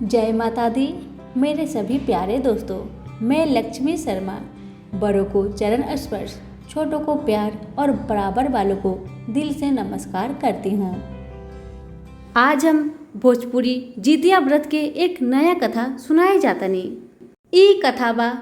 जय माता दी। मेरे सभी प्यारे दोस्तों, मैं लक्ष्मी शर्मा बड़ों को चरण स्पर्श, छोटों को प्यार और बराबर वालों को दिल से नमस्कार करती हूँ। आज हम भोजपुरी जितिया व्रत के एक नया कथा सुनाए जातनी। ई कथा बा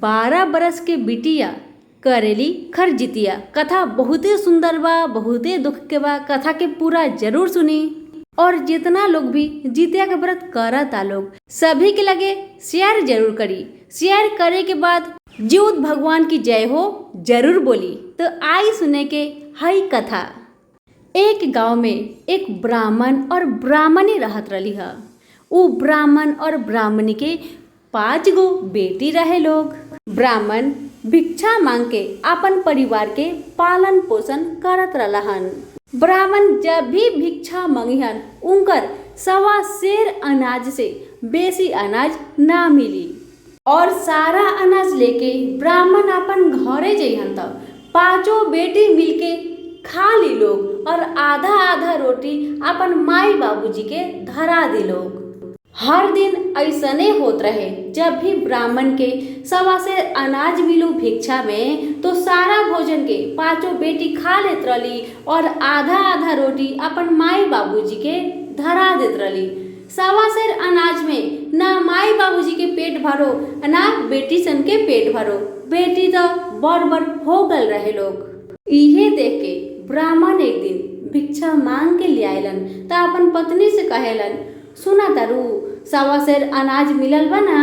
12 बरस के बिटिया करेली खर जितिया। कथा बहुते सुंदर बा, बहुते दुख के बा। कथा के पूरा जरूर सुनी और जितना लोग भी जितिया का व्रत करता लोग सभी के लगे शेयर जरूर करी। शेयर करे के बाद जीउत भगवान की जय हो जरूर बोली। तो आई सुने के हई कथा। एक गांव में एक ब्राह्मण और ब्राह्मणी रहत रही है। उ ब्राह्मण और ब्राह्मणी के 5 गो बेटी रहे लोग। ब्राह्मण भिक्षा मांग के अपन परिवार के पालन पोषण करत रहन। ब्राह्मण जब भी भिक्षा मंगिहन उनकर 1.25 सेर अनाज से बेसी अनाज ना मिली और सारा अनाज लेके ब्राह्मण अपन घरे जइहन। तब 5 बेटी मिलके खा ली लोग और आधा आधा रोटी अपन माई बाबूजी के धरा दी लोग। हर दिन ऐसने होत रहे। जब भी ब्राह्मण के 1.25 सेर अनाज मिलू भिक्षा में तो सारा भोजन के 5 बेटी खा लेत रही और आधा आधा रोटी अपन माई बाबूजी के धरा देत रही। 1.25 सेर अनाज में ना माई बाबूजी के पेट भरो ना बेटी सन के पेट भरो। बेटी तो बड़ हो गल रहे लोग। इहे देख के ब्राह्मण एक दिन भिक्षा मांग के ले आयलन। त अपन पत्नी से कहेलन, सुना तारू 1.25 सेर अनाज मिलल बा ना,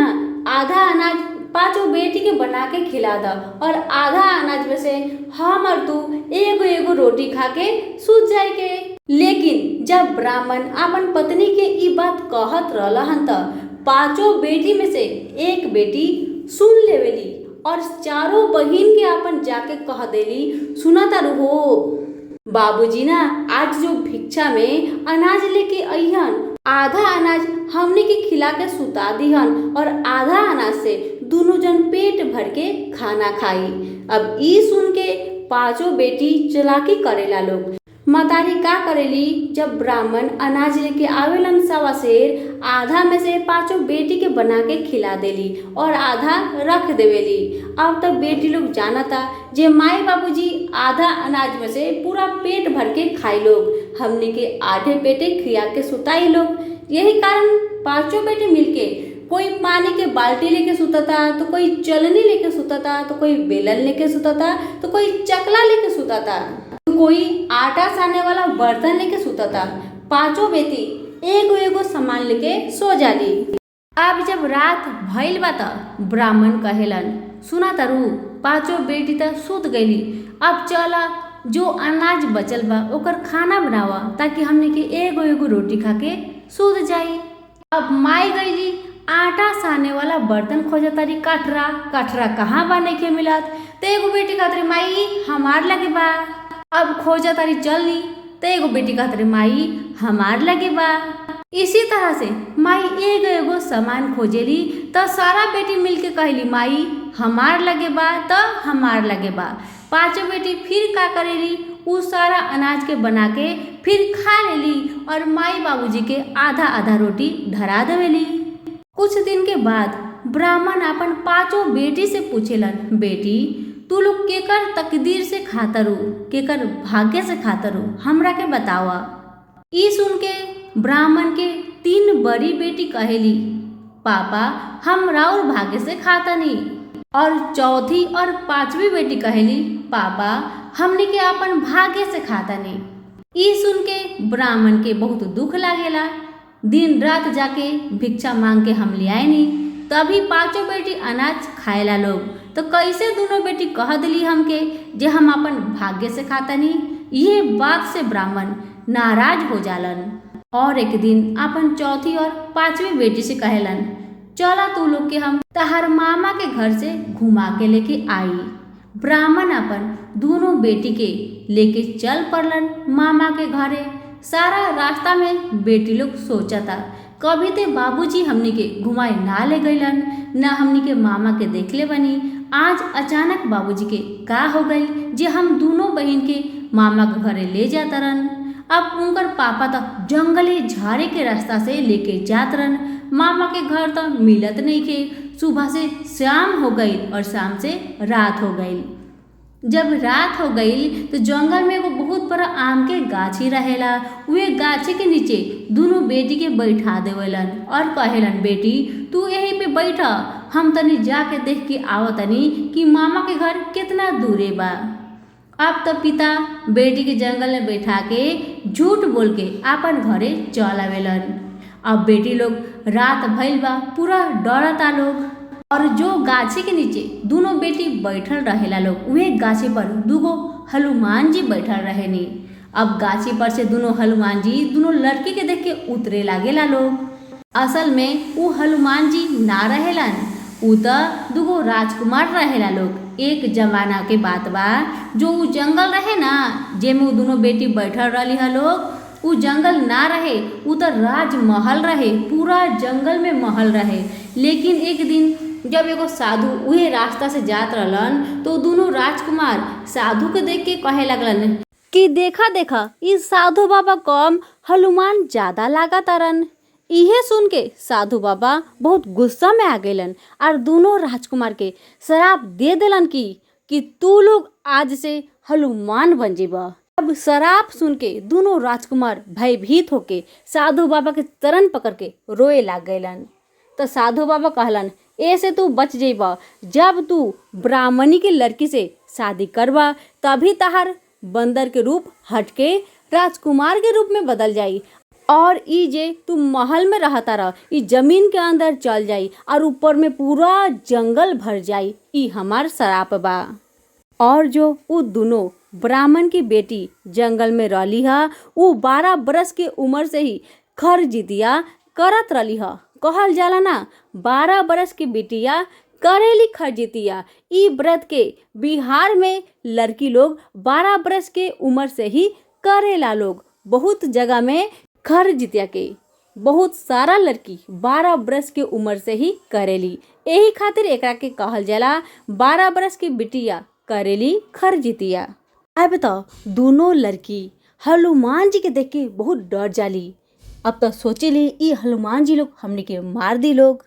आधा अनाज 5 बेटी के बना के खिला द और आधा अनाज में से हम और तू एगो रोटी खा के सूत जाए के। लेकिन जब ब्राह्मण अपन पत्नी के ई बात कहत रहलन त 5 बेटी में से एक बेटी सुन लेवेली और चारों बहिन के अपन जाके कह देली, सुना तारू हो बाबूजी ना आज जो भिक्षा में अनाज लेके अइहन, आधा अनाज हमने के खिला के सुता दिहन और आधा अनाज से दोनों जन पेट भर के खाना खाई। अब ई सुन के 5 बेटी चलाकी करेला लोग। मतारी का करेली, जब ब्राह्मण अनाज लेके आवेलन 1.25 सेर, आधा में से 5 बेटी के बना के खिला देली और आधा रख देवेली। अब तब बेटी लोग जानता जे माई बाबूजी आधा अनाज में से पूरा पेट भर के खाई लोग, हमने के आधे पेटे खिया के सुताई लोग। यही कारण 5 बेटे मिलके कोई पानी के बाल्टी लेके सुतता, तो कोई चलनी लेके सुतता, तो कोई बेलन लेके सुतता, तो कोई चकला लेके सुतता, तो कोई आटा सानने वाला बर्तन लेके सुतता। 5 बेटी एगो सामान लेके सो जाली। अब जब रात भइल बा त ब्राह्मण कहेलन, सुना तारू 5 बेटी त सुत गईली, अब चला जो अनाज बचल बा ओकर खाना बनावा ताकि हमने के एगो रोटी खा के सूत जाई। अब माई गईली आटा साने वाला बर्तन खोजतारी, कटरा कहाँ बा नहीं के मिलत। तो एगो बेटी कहतरी, माई हमार लगे बा। अब खोजतारी चलनी तो एगो बेटी कहतरी, माई हमार लगे बा। इसी तरह से माई एगो सामान खोजेली तो सारा बेटी मिलके कहली, माई हमार लगे बा तो हमार लगे बा। 5 बेटी फिर का करेली, उ सारा अनाज के बना के फिर खा लेली और माई बाबूजी के आधा आधा रोटी धरा देवेली। कुछ दिन के बाद ब्राह्मण अपन 5 बेटी से पूछेलन, बेटी तू लोग केकर तकदीर से खातरू, केकर भाग्य से खातरू, हमरा के बतावा। ई सुन के ब्राह्मण के 3 बड़ी बेटी कहेली, पापा हम राउर भाग्य से खातनी। और चौथी और 5वीं बेटी कहेली, पापा हमने के अपन भाग्य से खातनी। ई सुन के ब्राह्मण के बहुत दुख लागेला। दिन रात जाके भिक्षा मांग के हम ले आएनी, तभी 5 बेटी अनाज खाएला लोग। तो कैसे दोनों बेटी कह दिली हमके जे हम अपन भाग्य से खातनी। ये बात से ब्राह्मण नाराज हो जालन और एक दिन अपन चौथी और 5वीं बेटी से कहेलन, चला तू लोग के हम तहार मामा के घर से घुमा के लेके आई। ब्राह्मण अपन दोनों बेटी के लेके चल पड़लन मामा के घरे। सारा रास्ता में बेटी लोग सोचता, कभी ते बाबूजी हमनी के घुमाए ना ले गईलन, ना हमनी के मामा के देखले बनी। आज अचानक बाबूजी के का हो गई जे हम दोनों बहन के मामा के घरे ले जाता रन। अब उनकर पापा तो जंगली झाड़ी के रास्ता से लेके जात रहन। मामा के घर तो मिलत नहीं के। सुबह से शाम हो गई और शाम से रात हो गई। जब रात हो गई तो जंगल में एगो बहुत बड़ा आम के गाछी रहेला। वे गाछी के नीचे दोनों बेटी के बैठा देवेलन और कहेलन, बेटी तू यहीं पे बैठ, हम तनी जाके देख के आवतनी कि मामा के घर कितना दूरे बा। अब तो पिता बेटी के जंगल में बैठा के झूठ बोल के आपन घरे चल आवेलन। अब बेटी लोग रात भइल बा, पूरा डरता लोग। और जो गाछी के नीचे दोनों बेटी बैठल रहेला लोग, वे गाछी पर दूगो हनुमान जी बैठल रहेनी। अब गाछी पर से दोनों हनुमान जी दोनों लड़की के देख के उतरे लागेला लोग। असल में वो हनुमान जी ना रहेलन, उ त दूगो राजकुमार रहेला लोग। एक जमाना के बात बा, जो उ जंगल रहे ना जेमे उ दोनों बेटी बैठल रही है लोग, उ जंगल ना रहे, उ त राजमहल रहे, पूरा जंगल में महल रहे। लेकिन एक दिन जब एगो साधु उहे रास्ता से जात रहलन तो दोनों राजकुमार साधु के देख के कहे लगलन कि देखा देखा इस साधु बाबा कम हनुमान ज्यादा लागत तारन। इहे सुन के साधु बाबा बहुत गुस्सा में आ गइलन और दोनों राजकुमार के श्राप दे देलन कि तू लोग आज से हनुमान बन जेबा। अब श्राप सुन के दोनों राजकुमार भयभीत होके साधु बाबा के चरण पकड़ के रोए लाग गइलन। तो साधु बाबा कहलन, ऐसे तू बच जेबा, जब तू ब्राह्मणी की लड़की से शादी करबा तभी तहार बंदर के रूप हटके राजकुमार के रूप में बदल जाई और ई जे तू महल में रहता रह ई जमीन के अंदर चल जाई और ऊपर में पूरा जंगल भर जाई। ई हमार श्राप बा। और जो वो दोनों ब्राह्मण की बेटी जंगल में रहली हा, वो 12 बरस के उम्र से ही खरजितिया करत रहली हा। कहल जाला ना 12 बरस की बिटिया करेली खरजितिया। ई व्रत के बिहार में लड़की लोग 12 बरस के उम्र से ही करेला लोग। बहुत जगह में खरजितिया के बहुत सारा लड़की 12 बरस के उम्र से ही करेली। यही खातिर एकरा के कहल जाला 12 बरस की बिटिया करेली खरजितिया। अब तो दोनों लड़की हनुमान जी के देख के बहुत डर जाली। अब तो सोचेली ई हनुमान जी लोग हमने के मार दी लोग।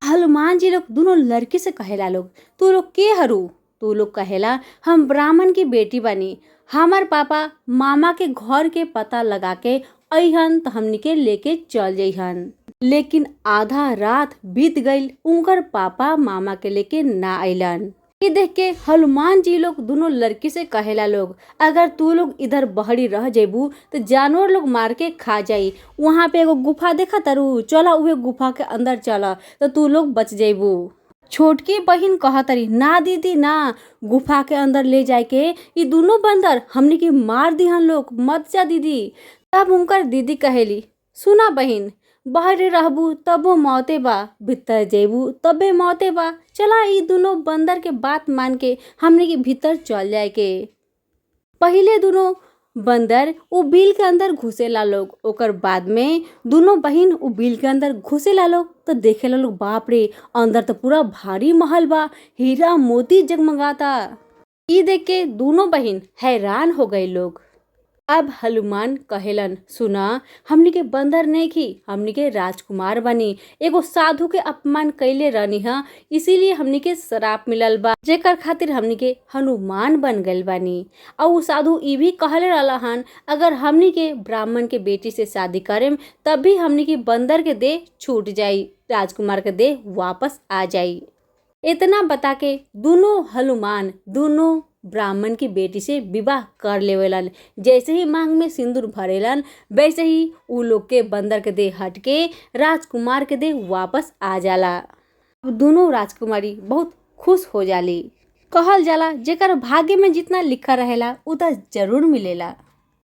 हनुमान जी लोग दोनों लड़की से कहेला लोग, तू लोग के हरू? तू लोग कहेला, हम ब्राह्मण की बेटी बनी, हमार पापा मामा के घर के पता लगा के अहन तो हमनी के लेके चल जइहन। लेकिन आधा रात बीत गई, उनकर पापा मामा के लेके ना अइलन। ये देख के हनुमान जी लोग दोनों लड़की से कहेला लोग, अगर तू लोग इधर बहरी रह जेबू तो जानवर लोग मार के खा जाई। वहाँ पे एगो गुफा देखा तारू, चला उहे गुफा के अंदर चला तो तू लोग बच जेबू। छोटकी बहिन कहा तरी, ना दीदी ना, गुफा के अंदर ले जाए के ये दोनों बंदर हमने के मार दिहन लोग, मत जा दीदी। तब उनकर दीदी कहेली, सुना बहिन, बाहर रहबू तबो मौते बा, भीतर जेबू तबे मौते बा। चला ई दोनों बंदर के बात मान के हमने के भीतर चल जाए के। पहले दोनों बंदर उ बिल के अंदर घुसेला लोग, ओकर बाद में दोनों बहिन उ बिल के अंदर घुसेला लोग तो देखेला लोग, बाप रे अंदर तो पूरा भारी महल बा, हीरा मोती जगमगाता। ई देख के दोनों बहिन हैरान हो गए लोग। अब हनुमान कहेलन, सुना, हमनी के बंदर नहीं की, हमनी के राजकुमार बनी, एगो साधु के अपमान कैले रहनी हा, इसीलिए हमनी के श्राप मिलल बा, जेकर खातिर हमनी के हनुमान बन गइल बानी। और वो साधु ई भी कहले रहलन, अगर हमनी के ब्राह्मण के बेटी से शादी करेम तभी हमनी के बंदर के देह छूट जाई, राजकुमार के देह वापस आ जाई। इतना बता के दोनों हनुमान दोनों ब्राह्मण की बेटी से विवाह कर लेवेलन। जैसे ही मांग में सिंदूर भरेलन वैसे ही उ लोग के बंदर के देह हट के राजकुमार के देह वापस आ जाला। दोनों राजकुमारी बहुत खुश हो जाली। कहल जाला जेकर भाग्य में जितना लिखा रहेला उतना जरूर मिलेला।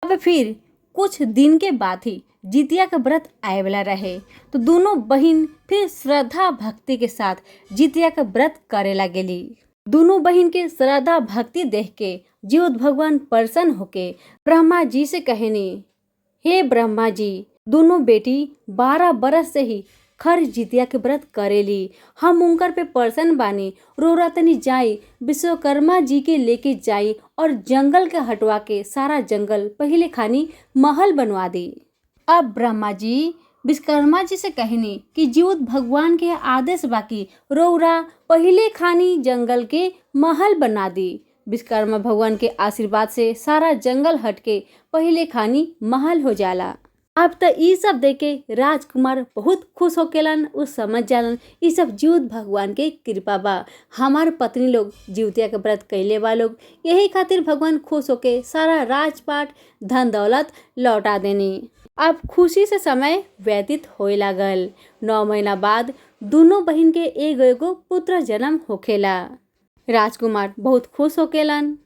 अब फिर कुछ दिन के बाद ही जितिया का व्रत आए वाला रहे तो दोनों बहिन फिर श्रद्धा भक्ति के साथ जितिया का व्रत करे लगेली। दोनों बहिन के श्रद्धा भक्ति देख के जीव भगवान प्रसन्न होके ब्रह्मा जी से कहनी, हे ब्रह्मा जी, दोनों बेटी 12 बरस से ही खर जितिया के व्रत करेली। हम उनकर पे पर्सन बानी, रोरा तनी जाई विश्वकर्मा जी के लेके जाई और जंगल के हटवा के सारा जंगल पहले खानी महल बनवा दी। अब ब्रह्मा जी विश्वकर्मा जी से कहनी कि जीवत भगवान के आदेश बाकी रौरा पहले खानी जंगल के महल बना दी। विश्वकर्मा भगवान के आशीर्वाद से सारा जंगल हटके पहले खानी महल हो जाला। अब तो ई सब देखे राजकुमार बहुत खुश होकेलन। उस समझ जालन ई सब जीवत भगवान के कृपा बा। हमार पत्नी लोग जीवतिया के व्रत कैले बा लोग, यही खातिर भगवान खुश होके सारा राजपाट धन दौलत लौटा देनी। अब खुशी से समय व्यतीत होए लागल। 9 महीना बाद दोनों बहन के एगो पुत्र जन्म होखेला। राजकुमार बहुत खुश होकेलन।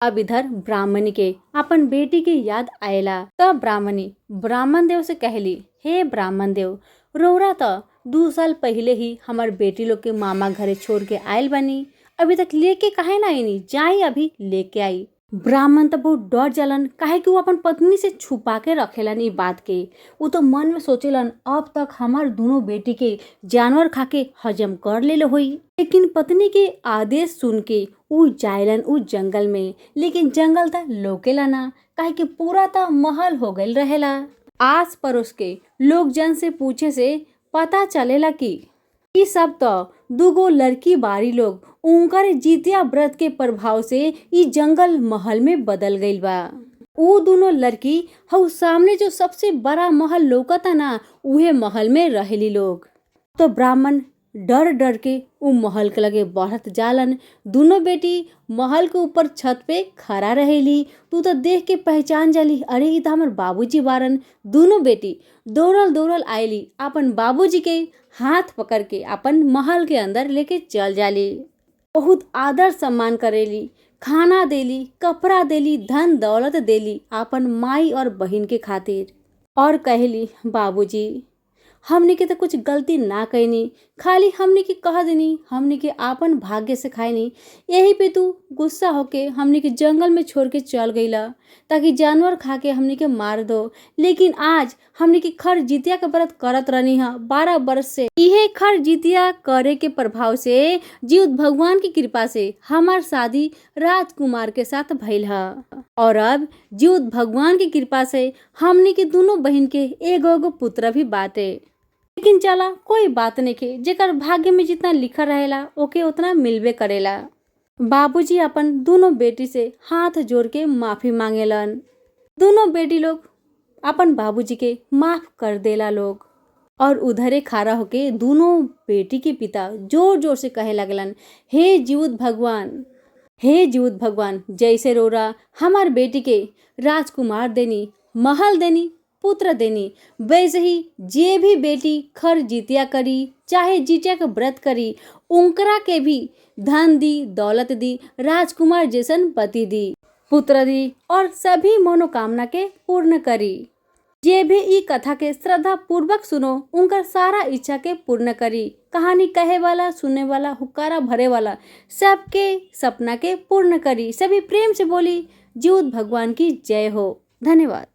अब इधर ब्राह्मणी के अपन बेटी की याद आएला। तब ब्राह्मणी ब्राह्मण देव से कहली, हे ब्राह्मण देव, रौरा तो 2 साल पहले ही हमार बेटी लोग के मामा घरे छोड़ के आयल बनी, अभी तक लेके काहे ना आईनी, जाई अभी लेके आई। ब्राह्मण तो बहुत डर जालन, काहे कि वो अपन पत्नी से छुपा के रखेलन ई बात के। वो तो मन में सोचेलन अब तक हमार दोनों बेटी के जानवर खा के हजम कर ले होई। लेकिन पत्नी के आदेश सुन के ऊ जायलन ऊ जंगल में, लेकिन जंगल तो लोकेला ना, काहे कि पूरा तो महल हो गइल रहेला। आस पड़ोस के लोग जन से पूछे से पता चलेला कि ई सब तो 2 लड़की बारी लोग उनकर जितिया व्रत के प्रभाव से ई जंगल महल में बदल गइल बा। वो दोनों लड़की हउ सामने जो सबसे बड़ा महल लौकता ना, उहे महल में रहेली लोग। तो ब्राह्मण डर डर के उ महल के लगे बढ़त जालन। दोनों बेटी महल के ऊपर छत पे खड़ा रहेली। तू तो देख के पहचान जाली, अरे ई तो हमर बाबूजी बारन। दोनों बेटी दौड़ल दौड़ल आयली, अपन बाबूजी के हाथ पकड़ के अपन महल के अंदर लेके चल जाली। बहुत आदर सम्मान करेली, खाना देली, कपड़ा देली, धन दौलत देली अपन माई और बहन के खातिर। और कहली, बाबूजी हमने के तो कुछ गलती ना कैनी, खाली हमने के कह देनी, हमने के आपन भाग्य से खाईनी, यही पे तू गुस्सा होके हमने के जंगल में छोड़ के चल गईला ताकि जानवर खा के हमने के मार दो। लेकिन आज हमने के खर जितिया के व्रत करत रहनी है 12 वर्ष से। इहे खर जितिया करे के प्रभाव से जीवत भगवान की कृपा से हमार शादी राजकुमार के साथ भइल है। और अब जीवत भगवान की कृपा से हमने के दोनों बहन के एगो पुत्र भी बाटे। लेकिन चला कोई बात नहीं के, जेकर भाग्य में जितना लिखा रहेला ओके उतना मिलबे करेला। बाबूजी अपन दोनों बेटी से हाथ जोड़ के माफी मांगेलन। दोनों बेटी लोग अपन बाबूजी के माफ कर देला लोग। और उधरे खड़ा होके दोनों बेटी के पिता जोर जोर से कहे लगलन, हे जीवत भगवान, हे जीवत भगवान, जैसे रोरा हमार बेटी के राजकुमार देनी, महल देनी, पुत्र देनी, वैसे ही जे भी बेटी खर जितिया करी चाहे जितिया के व्रत करी, उनकरा के भी धन दी, दौलत दी, राजकुमार जैसन पति दी, पुत्र दी और सभी मनोकामना के पूर्ण करी। जे भी ई कथा के श्रद्धा पूर्वक सुनो, उनकर सारा इच्छा के पूर्ण करी। कहानी कहे वाला, सुनने वाला, हुक्कारा भरे वाला सबके सपना के पूर्ण करी। सभी प्रेम से बोली जीवत भगवान की जय हो। धन्यवाद।